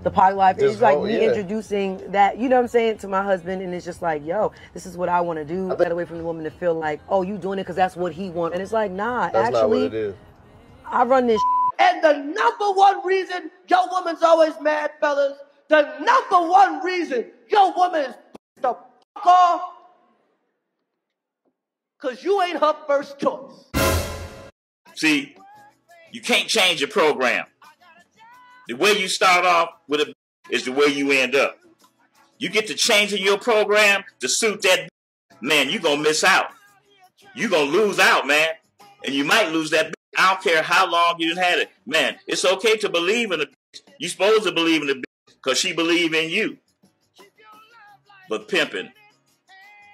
the poly life. It's like me introducing that, you know what I'm saying, to my husband, and it's just like, yo, this is what I want to do. Get away from the woman to feel like, oh, you doing it because that's what he wants. And it's like, nah, that's actually, not what it is. I run this. And the number one reason your woman's always mad, fellas, the number one reason your woman is the fuck off, because you ain't her first choice. See, you can't change your program. The way you start off with a is the way you end up. You get to changing your program to suit that, man, you're going to miss out. You're going to lose out, man. And you might lose that. I don't care how long you done had it. Man, it's okay to believe in a bitch. You're supposed to believe in a bitch because she believe in you. But pimping,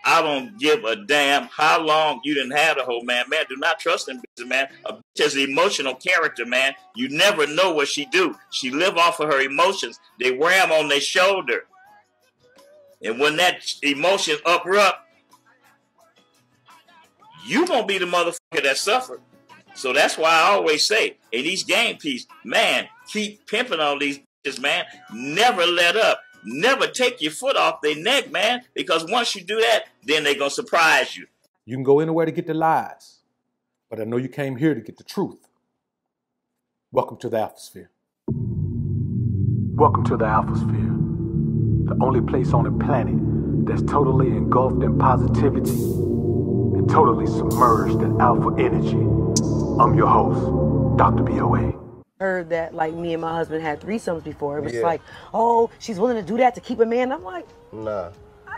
I don't give a damn how long you done had a hoe, man. Man, do not trust in bitches, man. A bitch is an emotional character, man. You never know what she do. She live off of her emotions. They wear them on their shoulder. And when that emotion uprept, you gonna be the motherfucker that suffered. So that's why I always say, in these game pieces, man, keep pimping on these bitches, man. Never let up. Never take your foot off their neck, man. Because once you do that, then they're going to surprise you. You can go anywhere to get the lies, but I know you came here to get the truth. Welcome to the AlphaSphere. Welcome to the AlphaSphere, the only place on the planet that's totally engulfed in positivity and totally submerged in alpha energy. I'm your host, Dr. BoA. Heard that like me and my husband had threesomes before. It was like, oh, she's willing to do that to keep a man. I'm like, nah.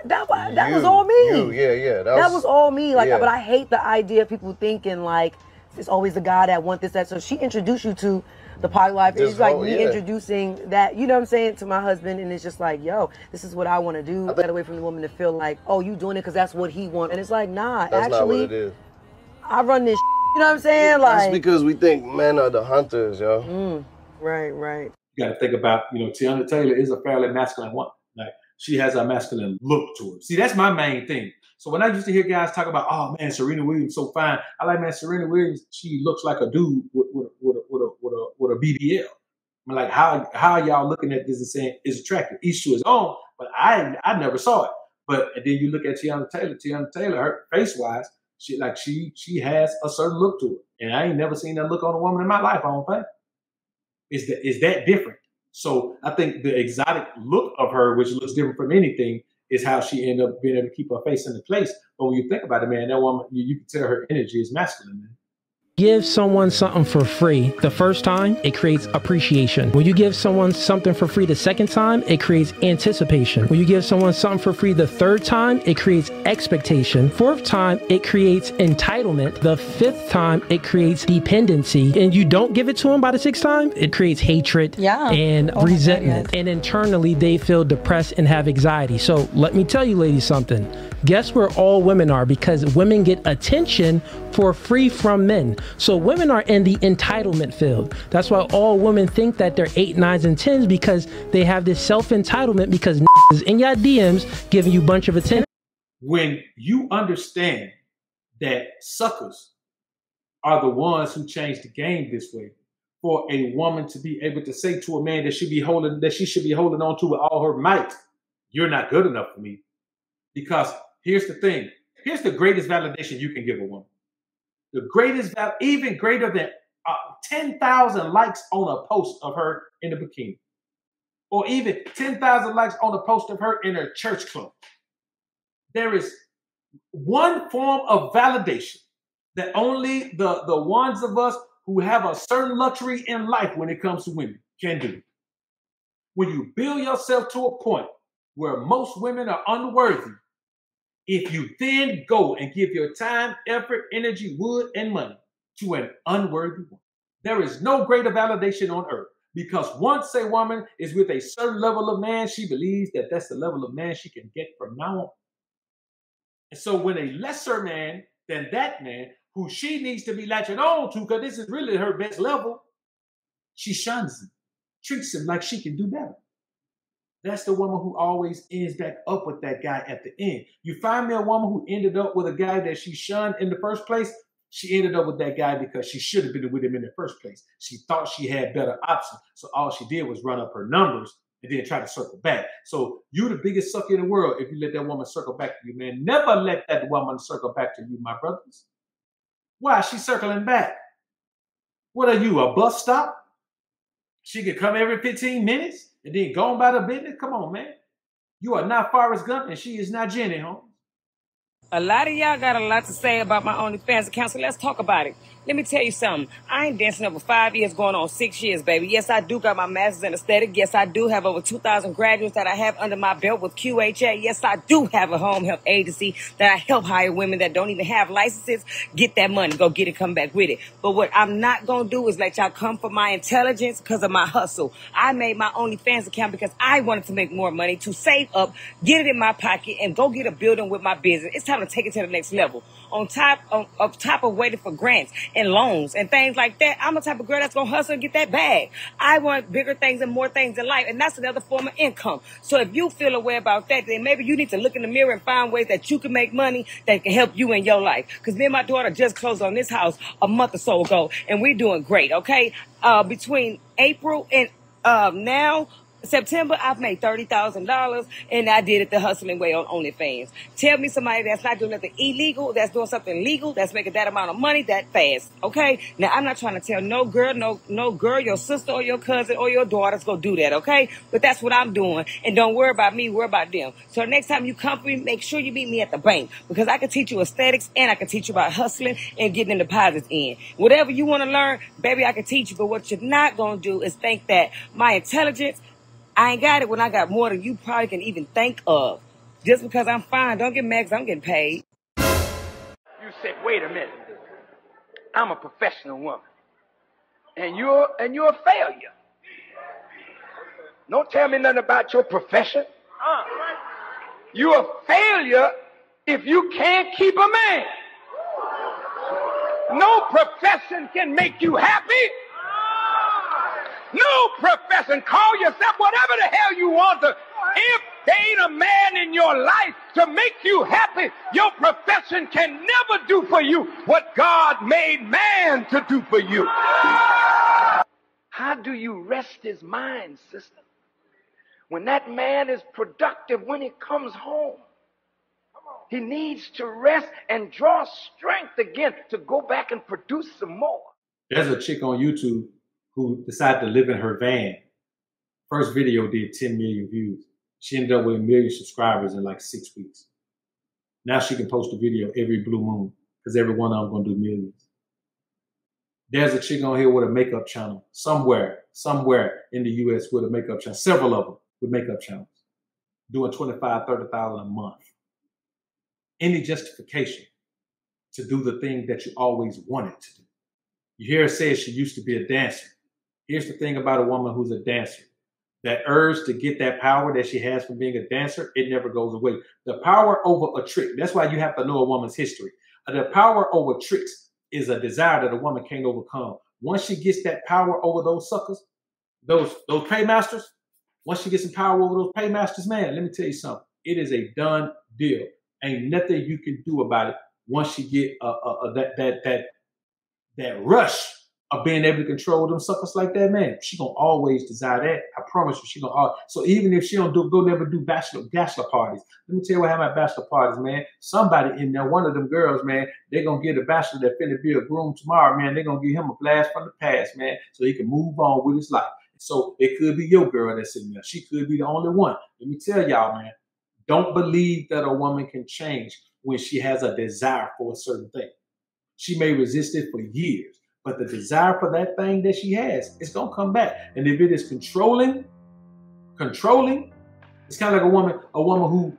That was all me. That was all me. Like, but I hate the idea of people thinking like it's always the guy that wants this, that. So she introduced you to the poly life. It's like me introducing that, you know what I'm saying, to my husband, and it's just like, yo, this is what I want to do. Get away from the woman to feel like, oh, you doing it because that's what he wants. And it's like, nah, that's actually, not what it is. I run this. You know what I'm saying? Like, that's because we think men are the hunters, yo. Right. You got to think about, Teyana Taylor is a fairly masculine woman. Like, she has a masculine look to her. See, that's my main thing. So when I used to hear guys talk about, oh man, Serena Williams so fine. I like, man, Serena Williams, she looks like a dude with a BBL. I'm like, how y'all looking at this and saying it's attractive? Each to his own, but I never saw it. But and then you look at Teyana Taylor, her face wise, she has a certain look to her. And I ain't never seen that look on a woman in my life, I don't think. Is that different? So I think the exotic look of her, which looks different from anything, is how she ended up being able to keep her face in the place. But when you think about it, man, that woman, you can tell her energy is masculine, man. Give someone something for free the first time, it creates appreciation. When you give someone something for free the second time, it creates anticipation. When you give someone something for free the third time, it creates expectation. Fourth time, it creates entitlement. The fifth time, it creates dependency. And you don't give it to them by the sixth time, it creates hatred and resentment. And internally, they feel depressed and have anxiety. So let me tell you ladies something. Guess where all women are? Because women get attention for free from men. So women are in the entitlement field. That's why all women think that they're 8, 9s, and 10s, because they have this self-entitlement because is in your DMs giving you a bunch of attention. When you understand that suckers are the ones who change the game this way, for a woman to be able to say to a man that she should be holding on to with all her might, you're not good enough for me. Because here's the thing. Here's the greatest validation you can give a woman. The greatest, even greater than 10,000 likes on a post of her in the bikini. Or even 10,000 likes on a post of her in her church clothes. There is one form of validation that only the ones of us who have a certain luxury in life when it comes to women can do. When you build yourself to a point where most women are unworthy, if you then go and give your time, effort, energy, wood, and money to an unworthy woman, there is no greater validation on earth. Because once a woman is with a certain level of man, she believes that that's the level of man she can get from now on. And so when a lesser man than that man, who she needs to be latching on to, because this is really her best level, she shuns him, treats him like she can do better. That's the woman who always ends back up with that guy at the end. You find me a woman who ended up with a guy that she shunned in the first place. She ended up with that guy because she should have been with him in the first place. She thought she had better options. So all she did was run up her numbers and then try to circle back. So you the biggest sucker in the world if you let that woman circle back to you, man. Never let that woman circle back to you, my brothers. Why is she circling back? What are you, a bus stop? She could come every 15 minutes and then go on about her business? Come on, man. You are not Forrest Gump and she is not Jenny, homie. A lot of y'all got a lot to say about my OnlyFans account, so let's talk about it. Let me tell you something. I ain't dancing over 5 years, going on 6 years, baby. Yes, I do got my master's in aesthetic. Yes, I do have over 2,000 graduates that I have under my belt with QHA. Yes, I do have a home health agency that I help hire women that don't even have licenses. Get that money. Go get it, come back with it. But what I'm not going to do is let y'all come for my intelligence because of my hustle. I made my OnlyFans account because I wanted to make more money, to save up, get it in my pocket, and go get a building with my business. It's time to take it to the next level. On top of waiting for grants and loans and things like that, I'm the type of girl that's going to hustle and get that bag. I want bigger things and more things in life, and that's another form of income. So if you feel a way about that, then maybe you need to look in the mirror and find ways that you can make money that can help you in your life. Because me and my daughter just closed on this house a month or so ago, and we're doing great, okay? Between April and now, September, I've made $30,000, and I did it the hustling way on OnlyFans. Tell me somebody that's not doing nothing illegal, that's doing something legal, that's making that amount of money that fast, okay? Now, I'm not trying to tell no girl, your sister or your cousin or your daughters go do that, okay? But that's what I'm doing, and don't worry about me, worry about them. So next time you come for me, make sure you meet me at the bank, because I can teach you aesthetics, and I can teach you about hustling and getting the deposits in. Whatever you want to learn, baby, I can teach you, but what you're not going to do is think that my intelligence, I ain't got it when I got more than you probably can even think of. Just because I'm fine, don't get mad 'cause I'm getting paid. You said, wait a minute. I'm a professional woman. And you're a failure. Don't tell me nothing about your profession. You're a failure if you can't keep a man. No profession can make you happy. No profession. Call yourself whatever the hell you want to. If there ain't a man in your life to make you happy, your profession can never do for you what God made man to do for you. How do you rest his mind, sister? When that man is productive when he comes home. He needs to rest and draw strength again to go back and produce some more. There's a chick on YouTube who decided to live in her van. First video did 10 million views. She ended up with 1 million subscribers in like 6 weeks. Now she can post a video every blue moon because every one of them gonna do millions. There's a chick on here with a makeup channel somewhere in the US with a makeup channel, several of them with makeup channels, doing 25, 30,000 a month. Any justification to do the thing that you always wanted to do. You hear her say she used to be a dancer. Here's the thing about a woman who's a dancer. That urge to get that power that she has from being a dancer, it never goes away. The power over a trick, that's why you have to know a woman's history. The power over tricks is a desire that a woman can't overcome. Once she gets that power over those suckers, those paymasters, once she gets some power over those paymasters, man, let me tell you something. It is a done deal. Ain't nothing you can do about it once she get that rush of being able to control them suckers like that, man. She gonna always desire that. I promise you, she gonna. So even if she don't never do bachelor parties, let me tell you what happened at bachelor parties, man. Somebody in there, one of them girls, man, they gonna get a bachelor that finna be a groom tomorrow, man. They gonna give him a blast from the past, man, so he can move on with his life. So it could be your girl that's sitting there. She could be the only one. Let me tell y'all, man, don't believe that a woman can change when she has a desire for a certain thing. She may resist it for years, but the desire for that thing that she has, it's gonna come back. And if it is controlling, it's kind of like a woman who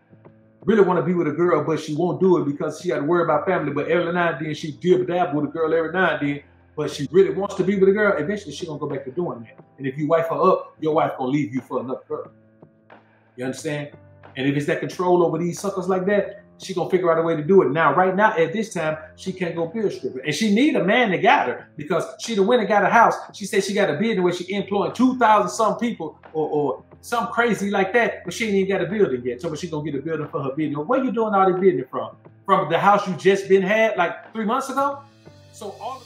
really want to be with a girl, but she won't do it because she got to worry about family. But every now and then she dib-dab with a girl every now and then, but she really wants to be with a girl. Eventually she gonna go back to doing that. And if you wife her up, your wife gonna leave you for another girl. You understand? And if it's that control over these suckers like that, she gonna figure out a way to do it. Now, right now, at this time, she can't go bill stripper. And she need a man that got her because she the winner got a house. She said she got a building where she employing 2,000 some people or something crazy like that, but she ain't even got a building yet. So she gonna get a building for her business. Where you doing all this business from? From the house you just been had like 3 months ago? So all